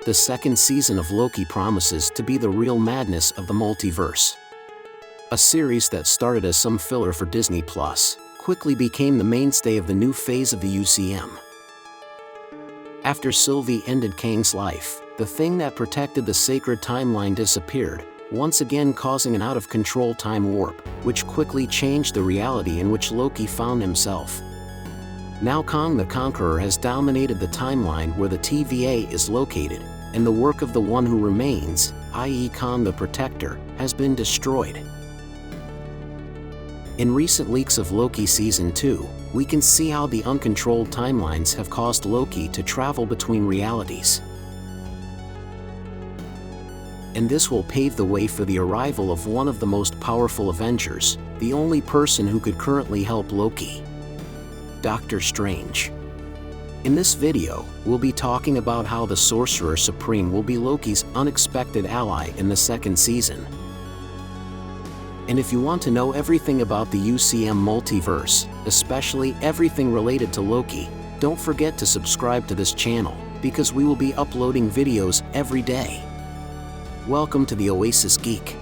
the second season of Loki promises to be the real madness of the multiverse. A series that started as some filler for Disney Plus quickly became the mainstay of the new phase of the UCM. After Sylvie ended Kang's life, the thing that protected the sacred timeline disappeared, once again causing an out-of-control time warp, which quickly changed the reality in which Loki found himself. Now Kang the Conqueror has dominated the timeline where the TVA is located, and the work of the one who remains, i.e. Kang the Protector, has been destroyed. In recent leaks of Loki Season 2, we can see how the uncontrolled timelines have caused Loki to travel between realities. And this will pave the way for the arrival of one of the most powerful Avengers, the only person who could currently help Loki: Doctor Strange. In this video, we'll be talking about how the Sorcerer Supreme will be Loki's unexpected ally in the second season. And if you want to know everything about the UCM multiverse, especially everything related to Loki, don't forget to subscribe to this channel, because we will be uploading videos every day. Welcome to the Oasis Geek.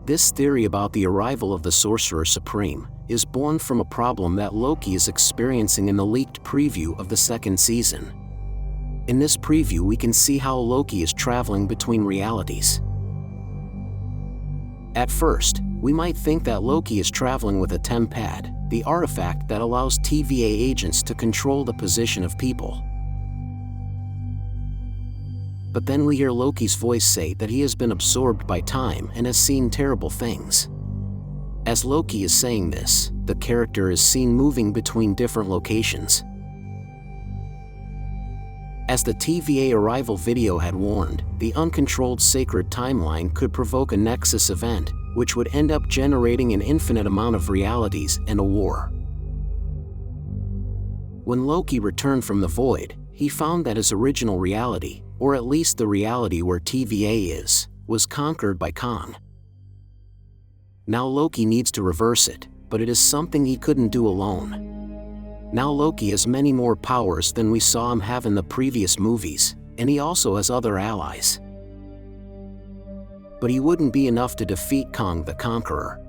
This theory about the arrival of the Sorcerer Supreme is born from a problem that Loki is experiencing in the leaked preview of the second season. In this preview, we can see how Loki is traveling between realities. At first, we might think that Loki is traveling with a tempad, the artifact that allows TVA agents to control the position of people. But then we hear Loki's voice say that he has been absorbed by time and has seen terrible things. As Loki is saying this, the character is seen moving between different locations. As the TVA arrival video had warned, the uncontrolled sacred timeline could provoke a nexus event, which would end up generating an infinite amount of realities and a war. When Loki returned from the void, he found that his original reality, or at least the reality where TVA is, was conquered by Kang. Now Loki needs to reverse it, but it is something he couldn't do alone. Now Loki has many more powers than we saw him have in the previous movies, and he also has other allies. But he wouldn't be enough to defeat Kang the Conqueror.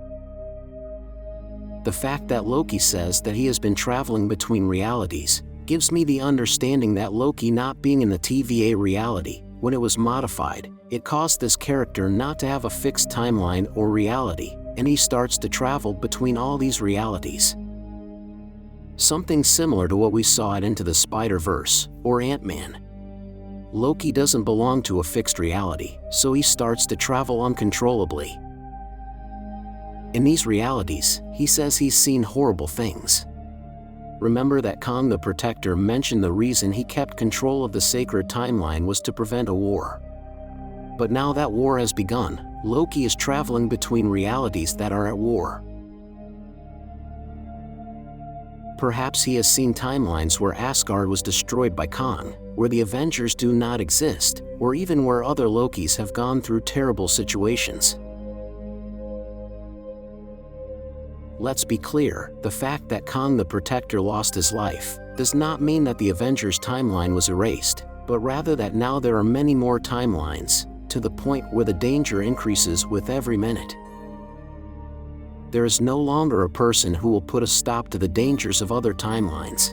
The fact that Loki says that he has been traveling between realities gives me the understanding that Loki not being in the TVA reality, when it was modified, it caused this character not to have a fixed timeline or reality, and he starts to travel between all these realities. Something similar to what we saw at Into the Spider-Verse, or Ant-Man. Loki doesn't belong to a fixed reality, so he starts to travel uncontrollably. In these realities, he says he's seen horrible things. Remember that Kang the Protector mentioned the reason he kept control of the sacred timeline was to prevent a war. But now that war has begun, Loki is traveling between realities that are at war. Perhaps he has seen timelines where Asgard was destroyed by Kang, where the Avengers do not exist, or even where other Lokis have gone through terrible situations. Let's be clear, the fact that Kang the Protector lost his life does not mean that the Avengers timeline was erased, but rather that now there are many more timelines, to the point where the danger increases with every minute. There is no longer a person who will put a stop to the dangers of other timelines.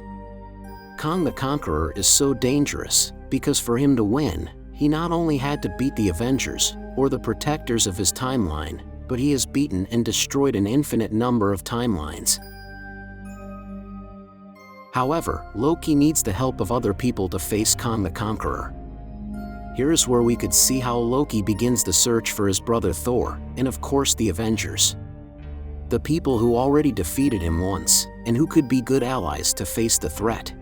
Kang the Conqueror is so dangerous, because for him to win, he not only had to beat the Avengers, or the protectors of his timeline, but he has beaten and destroyed an infinite number of timelines. However, Loki needs the help of other people to face Kang the Conqueror. Here is where we could see how Loki begins the search for his brother Thor, and of course the Avengers. The people who already defeated him once, and who could be good allies to face the threat.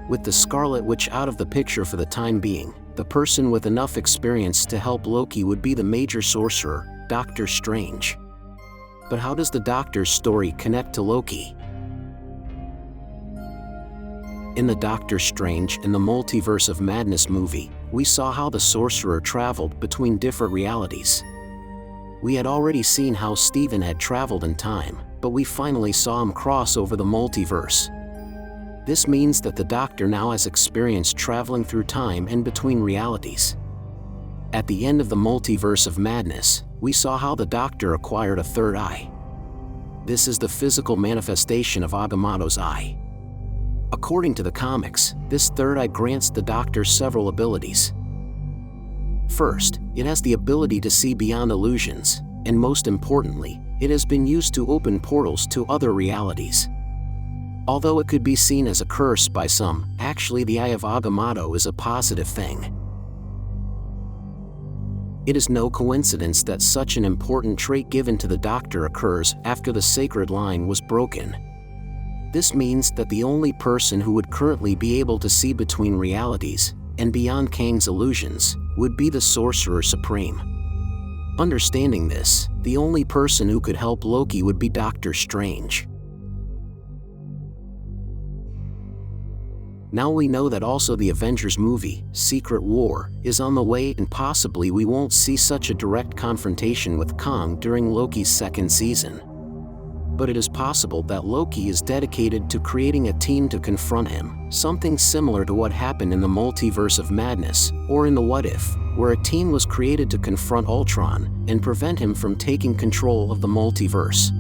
With the Scarlet Witch out of the picture for the time being, the person with enough experience to help Loki would be the major sorcerer, Doctor Strange. But how does the Doctor's story connect to Loki? In the Doctor Strange and the Multiverse of Madness movie, we saw how the sorcerer traveled between different realities. We had already seen how Steven had traveled in time, but we finally saw him cross over the multiverse. This means that the Doctor now has experience traveling through time and between realities. At the end of the Multiverse of Madness, we saw how the Doctor acquired a third eye. This is the physical manifestation of Agamotto's eye. According to the comics, this third eye grants the Doctor several abilities. First, it has the ability to see beyond illusions, and most importantly, it has been used to open portals to other realities. Although it could be seen as a curse by some, actually the Eye of Agamotto is a positive thing. It is no coincidence that such an important trait given to the Doctor occurs after the sacred line was broken. This means that the only person who would currently be able to see between realities, and beyond Kang's illusions, would be the Sorcerer Supreme. Understanding this, the only person who could help Loki would be Doctor Strange. Now we know that also the Avengers movie, Secret War, is on the way, and possibly we won't see such a direct confrontation with Kang during Loki's second season. But it is possible that Loki is dedicated to creating a team to confront him, something similar to what happened in the Multiverse of Madness, or in the What If, where a team was created to confront Ultron and prevent him from taking control of the multiverse.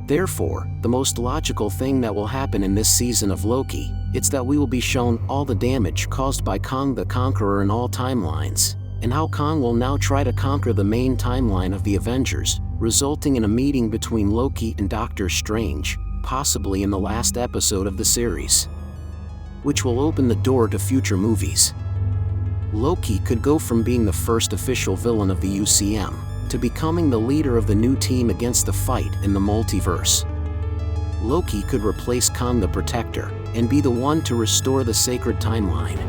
Therefore, the most logical thing that will happen in this season of Loki, it's that we will be shown all the damage caused by Kang the Conqueror in all timelines, and how Kang will now try to conquer the main timeline of the Avengers, resulting in a meeting between Loki and Doctor Strange, possibly in the last episode of the series, which will open the door to future movies. Loki could go from being the first official villain of the UCM, to becoming the leader of the new team against the fight in the multiverse. Loki could replace Kang the Protector, and be the one to restore the sacred timeline.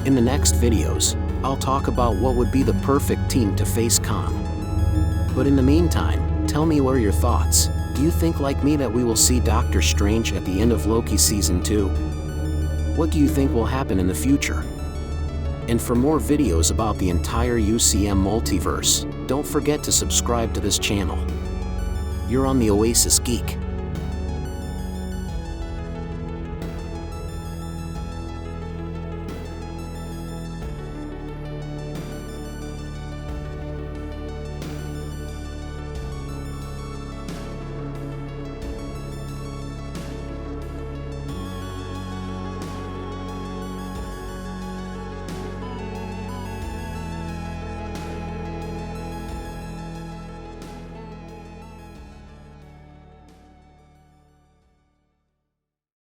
In the next videos, I'll talk about what would be the perfect team to face Kang. But in the meantime, tell me what are your thoughts. Do you think like me that we will see Doctor Strange at the end of Loki Season 2? What do you think will happen in the future? And for more videos about the entire UCM multiverse, don't forget to subscribe to this channel. You're on the Oasis Geek.